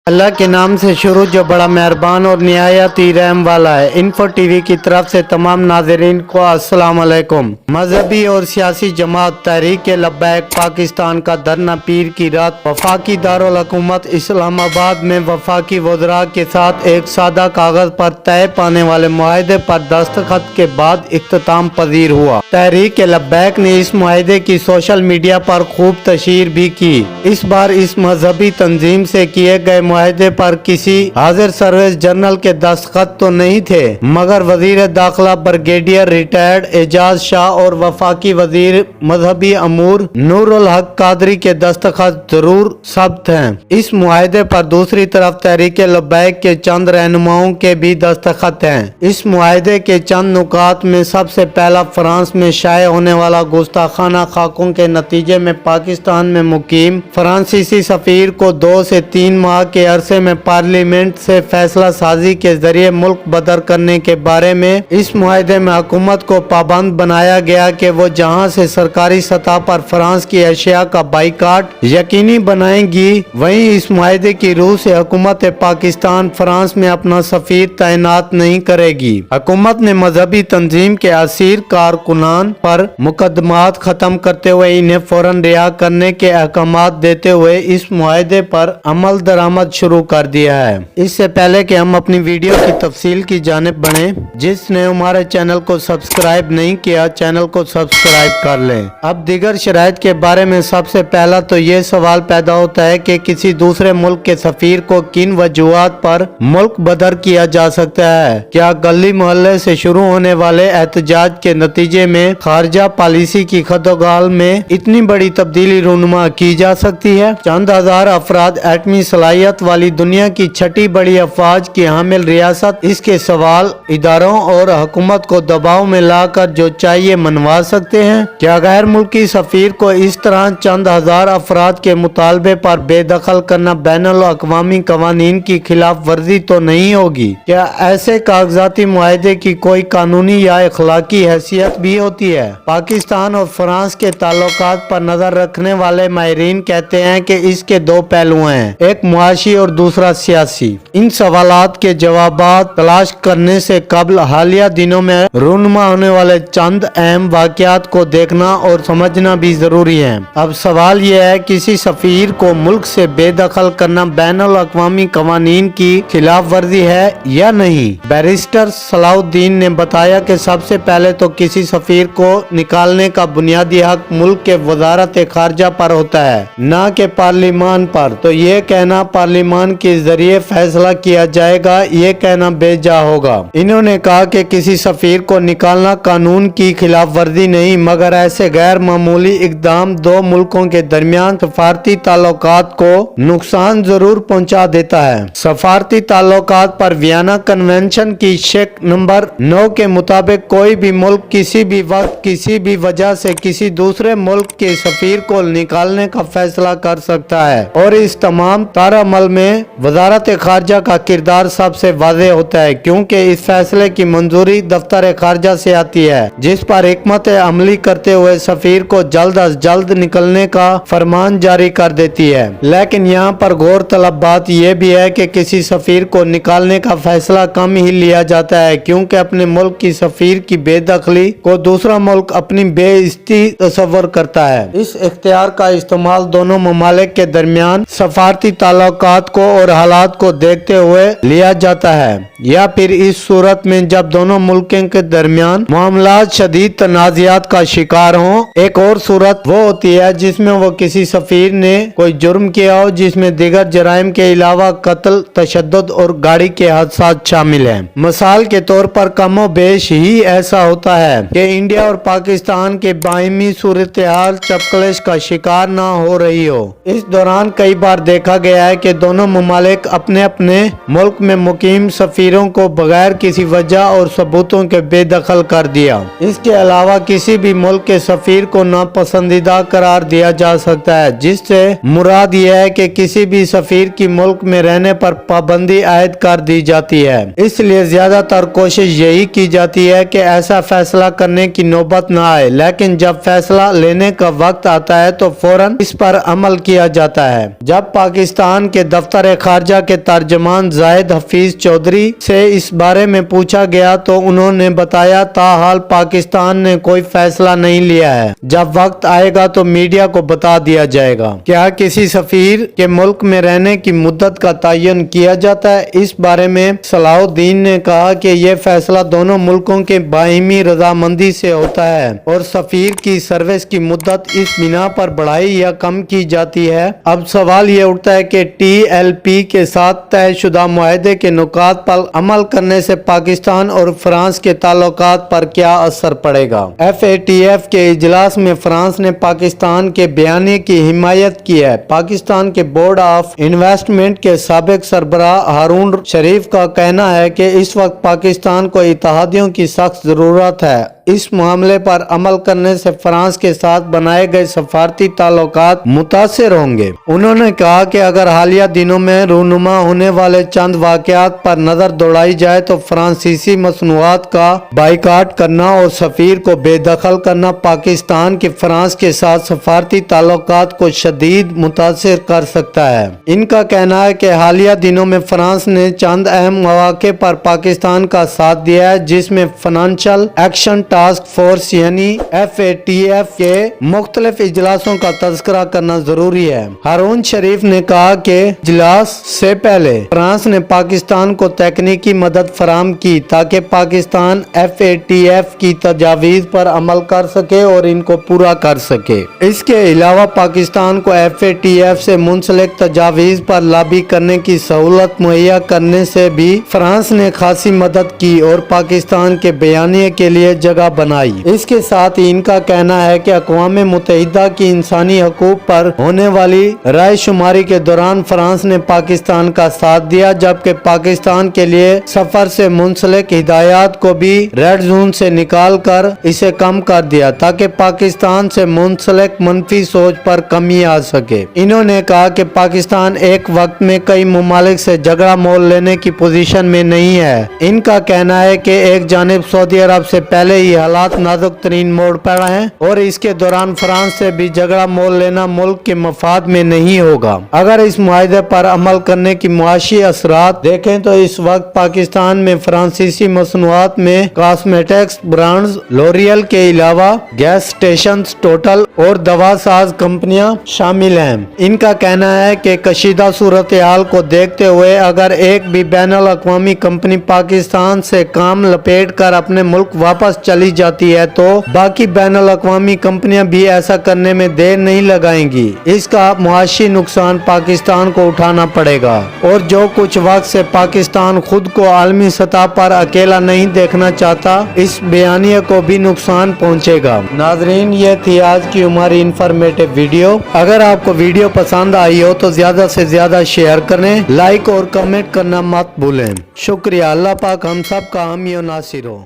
अल्लाह के नाम से शुरू जो बड़ा मेहरबान और निहायत ही रहम वाला है। इन्फो टीवी की तरफ से तमाम नाजरीन को अस्सलाम वालेकुम। मजहबी और सियासी जमात तहरीक लब्बैक पाकिस्तान का धरना पीर की रात वफाकी दारुल हुकूमत इस्लामाबाद में वफाकी वज़रा के साथ एक सादा कागज पर तय पाने वाले मुआहदे पर दस्तखत के बाद इख्तिताम पजीर हुआ। तहरीक लब्बैक ने इस मुआहदे की सोशल मीडिया पर खूब तशहीर भी की। इस बार इस मजहबी तंजीम से किए गए मुआहदे पर किसी हाजिर सर्विस जनरल के दस्तखत तो नहीं थे, मगर वजीर दाखिला ब्रिगेडियर रिटायर्ड एजाज शाह और वफाकी वजीर मजहबी अमूर नूरुल हक कादरी के दस्तखत जरूर सब्त हैं। इस मुआहदे पर दूसरी तरफ तहरीक लब्बैक के चंद रहनुमाओं के भी दस्तखत हैं। इस मुआहदे के चंद नुकात में सबसे पहला फ्रांस में शाये होने वाला गुस्ताखाना खाकों के नतीजे में पाकिस्तान में मुकीम फ्रांसीसी सफीर को 2 से 3 माह के अरसे में पार्लियामेंट से फैसला साजी के जरिए मुल्क बदर करने के बारे में इस मुआहदे में हुकूमत को पाबंद बनाया गया कि वो जहां से सरकारी सतह पर फ्रांस की अशिया का बाइकाट यकीनी बनाएगी, वहीं इस मुआहदे की रूह से हुकूमत पाकिस्तान फ्रांस में अपना सफीर तैनात नहीं करेगी। हुकूमत ने मजहबी तंजीम के असीर कारकुनान पर मुकदमात खत्म करते हुए इन्हें फौरन रिहा करने के अहकामात देते हुए इस मुआहदे पर अमल दरामद शुरू कर दिया है। इससे पहले कि हम अपनी वीडियो की तफसील की जानिब बढ़े, जिसने हमारे चैनल को सब्सक्राइब नहीं किया चैनल को सब्सक्राइब कर लें। अब दीगर शराइत के बारे में सबसे पहला तो ये सवाल पैदा होता है कि किसी दूसरे मुल्क के सफीर को किन वजूहात पर मुल्क बदर किया जा सकता है। क्या गली मोहल्ले से शुरू होने वाले एहतजाज के नतीजे में खारजा पॉलिसी की खतोगाल में इतनी बड़ी तब्दीली रूनुमा की जा सकती है? चंद हजार अफराद एटमी सलाहियत वाली दुनिया की छठी बड़ी अफवाज की हामिल रियासत इसके सवाल इदारों और हुकूमत को दबाव में लाकर जो चाहिए मनवा सकते हैं। क्या गैर मुल्की सफीर को इस तरह चंद हजार अफराद के मुतालबे पर बेदखल करना बैनुल अक़वामी कवानीन की खिलाफ वर्जी तो नहीं होगी? क्या ऐसे कागजाती मुआहदे की कोई कानूनी या अखलाकी हैसियत भी होती है? पाकिस्तान और फ्रांस के ताल्लुकात पर नजर रखने वाले माहिरीन कहते हैं कि इसके 2 पहलू हैं, एक मुआशी और दूसरा सियासी। इन सवालात के जवाबात तलाश करने से कबल हालिया दिनों में रूनुमा होने वाले चंद अहम वाकयात को देखना और समझना भी जरूरी है। अब सवाल यह है, किसी सफीर को मुल्क से बेदखल करना बैनुल अक़वामी कवानीन की खिलाफ वर्जी है या नहीं? बैरिस्टर सलाउद्दीन ने बताया कि सबसे पहले तो किसी सफीर को निकालने का बुनियादी हक मुल्क के वजारत खारजा पर होता है, न कि पार्लिमान पर। तो ये कहना पार्लिमान के जरिए फैसला किया जाएगा, ये कहना बेजा होगा। इन्होंने कहा कि किसी सफीर को निकालना कानून की खिलाफ वर्जी नहीं, मगर ऐसे गैर मामूली इकदाम 2 मुल्कों के दरमियान सफारती ताल्लुकात को नुकसान जरूर पहुंचा देता है। सफारती ताल्लुकात पर वियना कन्वेंशन की शेक नंबर 9 के मुताबिक कोई भी मुल्क किसी भी वक्त किसी भी वजह से किसी दूसरे मुल्क के सफीर को निकालने का फैसला कर सकता है, और इस तमाम तारामल में वजारत खारजा का किरदार सबसे वाज़ेह होता है, क्योंकि इस फैसले की मंजूरी दफ्तर खारजा से आती है, जिस पर हिकमत अमली करते हुए सफीर को जल्द अज जल्द निकलने का फरमान जारी कर देती है। लेकिन यहाँ पर गौर तलब बात यह भी है कि किसी सफीर को निकालने का फैसला कम ही लिया जाता है, क्योंकि अपने मुल्क की सफीर की बेदखली को दूसरा मुल्क अपनी बेइज्जती तस्वर करता है। इस इख्तियार का इस्तेमाल दोनों ममालिक के दरमियान सफारती ताल्लुकात को और हालात को देखते हुए लिया जाता है, या फिर इस सूरत में जब दोनों मुल्कों के दरमियान मामलात शदीद तनाज़ात का शिकार हों। एक और सूरत वो होती है जिसमें वो किसी सफीर ने कोई जुर्म किया हो जिसमें दीगर जराइम के अलावा कत्ल, तशद्दुद और गाड़ी के हादसात शामिल हैं। मिसाल के तौर पर कमो बेश ही ऐसा होता है कि इंडिया और पाकिस्तान के बाहिमी सूरत हाल चपकलिश का शिकार न हो रही हो। इस दौरान कई बार देखा गया है कि दोनों ममालिक अपने अपने मुल्क में मुकीम सफीरों को बगैर किसी वजह और सबूतों के बेदखल कर दिया। इसके अलावा किसी भी मुल्क के सफीर को नापसंदीदा करार दिया जा सकता है, जिससे मुराद यह है कि किसी भी सफीर की मुल्क में रहने पर पाबंदी आयद कर दी जाती है। इसलिए ज्यादातर कोशिश यही की जाती है कि ऐसा फैसला करने की नौबत न आए, लेकिन जब फैसला लेने का वक्त आता है तो फौरन इस पर अमल किया जाता है। जब पाकिस्तान के दफ्तर खारजा के तर्जमान जाहिद हफीज चौधरी से इस बारे में पूछा गया तो उन्होंने बताया, ताहाल पाकिस्तान ने कोई फैसला नहीं लिया है, जब वक्त आएगा तो मीडिया को बता दिया जाएगा। क्या किसी सफीर के मुल्क में रहने की मुद्दत का तयन किया जाता है? इस बारे में सलाहुद्दीन ने कहा कि यह फैसला दोनों मुल्कों के बाहिमी रजामंदी से होता है और सफीर की सर्विस की मुद्दत इस बिना पर बढ़ाई या कम की जाती है। अब सवाल ये उठता है कि TLP के साथ तयशुदा मुआहदे के नुकात पर अमल करने से पाकिस्तान और फ्रांस के ताल्लुकात पर क्या असर पड़ेगा। FATF के इजलास में फ्रांस ने पाकिस्तान के बयानी की हिमायत की है। पाकिस्तान के बोर्ड ऑफ इन्वेस्टमेंट के साबिक सरबराह हारून शरीफ का कहना है कि इस वक्त पाकिस्तान को इत्तेहादियों की सख्त जरूरत है। इस मामले पर अमल करने से फ्रांस के साथ बनाए गए सफारती ताल्लुकात मुतासिर होंगे। उन्होंने कहा कि अगर हालिया दिनों में रूनुमा होने वाले चंद वाकयात पर नजर दौड़ाई जाए तो फ्रांसीसी मसनूआत का बाइकाट करना और सफीर को बेदखल करना पाकिस्तान के फ्रांस के साथ सफारती ताल्लुकात को शदीद मुतासिर कर सकता है। इनका कहना है कि हालिया दिनों में फ्रांस ने चंद अहम मौके पर पाकिस्तान का साथ दिया है, जिसमें फाइनेंशियल एक्शन टास्क फोर्स यानी FATF के मुख्तलिफ इजलासों का तज़किरा करना जरूरी है। हारून शरीफ ने कहा कि इजलास से पहले फ्रांस ने पाकिस्तान को तकनीकी मदद फराम की ताकि पाकिस्तान FATF की तजावीज़ पर अमल कर सके और इनको पूरा कर सके। इसके अलावा पाकिस्तान को FATF से मुंसलिक तजावीज़ पर लॉबी करने की सहूलत मुहैया करने से भी फ्रांस ने खासी मदद की और पाकिस्तान के बयानिए के लिए जगह बनाई। इसके साथ ही इनका कहना है कि अक़वाम मुत्तहिदा की इंसानी हकूक पर होने वाली राय शुमारी के दौरान फ्रांस ने पाकिस्तान का साथ दिया, जबकि पाकिस्तान के लिए सफर से मुंसलिक हिदायत को भी रेड जोन से निकाल कर इसे कम कर दिया ताकि पाकिस्तान से मुंसलिक मनफी सोच पर कमी आ सके। इन्होंने कहा कि पाकिस्तान एक वक्त में कई ममालिक से झगड़ा मोल लेने की पोजीशन में नहीं है। इनका कहना है कि एक जानिब सऊदी अरब से पहले ही हालात नाजुक तरीन मोड़ पर हैं और इसके दौरान फ्रांस से भी झगड़ा मोल लेना मुल्क के मफाद में नहीं होगा। अगर इस मुआहदे पर अमल करने की मुआशी असरात देखें तो इस वक्त पाकिस्तान में फ्रांसीसी मसनूआत में कॉस्मेटिक्स ब्रांड्स लोरियल के अलावा गैस स्टेशन टोटल और दवा साज कंपनियां शामिल हैं। इनका कहना है कि कशीदा सूरत हाल को देखते हुए अगर एक भी बैनुल अक़वामी कंपनी पाकिस्तान से काम लपेट कर अपने मुल्क वापस चली जाती है तो बाकी बैनुल अक़वामी कंपनियां भी ऐसा करने में देर नहीं लगाएंगी। इसका मुआशी नुकसान पाकिस्तान को उठाना पड़ेगा और जो कुछ वक्त से पाकिस्तान खुद को आलमी सतह पर अकेला नहीं देखना चाहता, इस बयानिया को भी नुकसान पहुंचेगा। नाजरीन, ये थी आज की हमारी इंफॉर्मेटिव वीडियो। अगर आपको वीडियो पसंद आई हो तो ज्यादा से ज्यादा शेयर करें, लाइक और कमेंट करना मत भूलें। शुक्रिया। अल्लाह पाक हम सब का हामी और नासिर हो।